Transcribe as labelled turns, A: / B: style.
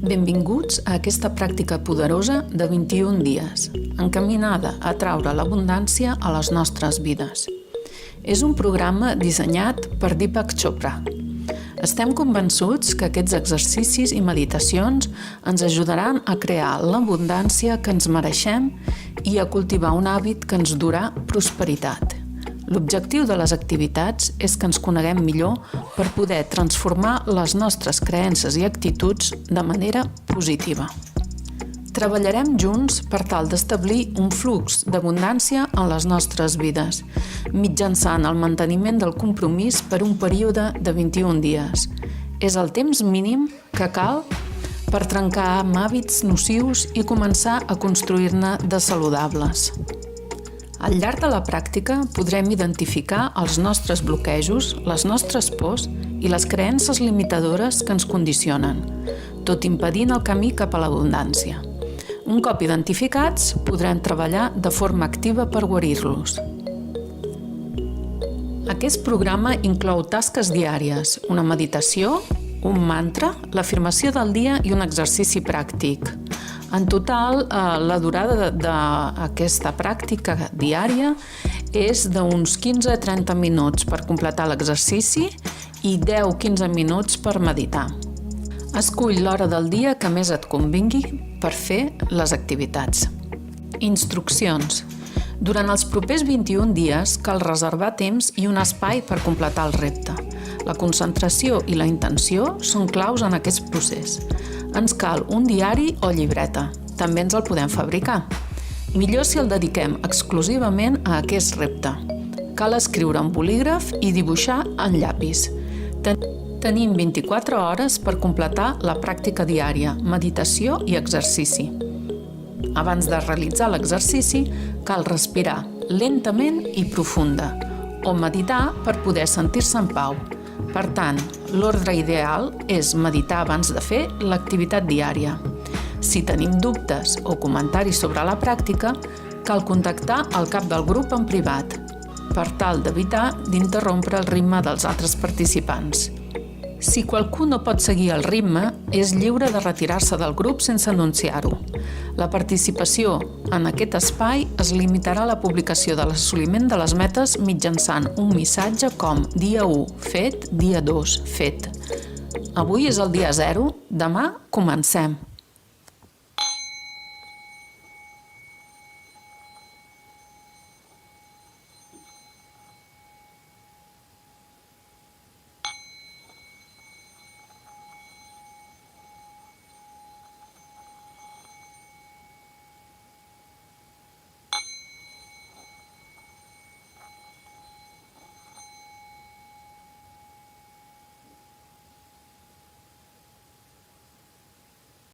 A: Benvinguts a aquesta pràctica poderosa de 21 dies, encaminada a atraure l'abundància a les nostres vides. És un programa dissenyat per Deepak Chopra. Estem convençuts que aquests exercicis i meditacions ens ajudaran a crear l'abundància que ens mereixem i a cultivar un hàbit que ens durà prosperitat. L'objectiu de les activitats és que ens coneguem millor per poder transformar les nostres creences i actituds de manera positiva. Treballarem junts per tal d'establir un flux d'abundància en les nostres vides, mitjançant el manteniment del compromís per un període de 21 dies. És el temps mínim que cal per trencar amb hàbits nocius i començar a construir-ne de saludables. Al llarg de la pràctica podrem identificar els nostres bloquejos, les nostres pors i les creences limitadores que ens condicionen, tot impedint el camí cap a l'abundància. Un cop identificats, podrem treballar de forma activa per guarir-los. Aquest programa inclou tasques diàries, una meditació, un mantra, l'afirmació del dia i un exercici pràctic. En total, la durada d'aquesta pràctica diària és d'uns 15 a 30 minuts per completar l'exercici i 10-15 minuts per meditar. Escull l'hora del dia que més et convingui per fer les activitats. Instruccions. Durant els propers 21 dies cal reservar temps i un espai per completar el repte. La concentració i la intenció són claus en aquest procés. Ens cal un diari o llibreta. També ens el podem fabricar. Millor si el dediquem exclusivament a aquest repte. Cal escriure amb bolígraf i dibuixar en llapis. Tenim 24 hores per completar la pràctica diària, meditació i exercici. Abans de realitzar l'exercici, cal respirar lentament i profunda o meditar per poder sentir-se en pau. Per tant, l'ordre ideal és meditar abans de fer l'activitat diària. Si tenim dubtes o comentaris sobre la pràctica, cal contactar el cap del grup en privat, per tal d'evitar d'interrompre el ritme dels altres participants. Si qualcú no pot seguir el ritme, és lliure de retirar-se del grup sense anunciar-ho. La participació en aquest espai es limitarà a la publicació de l'assoliment de les metes mitjançant un missatge com dia 1 fet, dia 2 fet. Avui és el dia 0, demà comencem.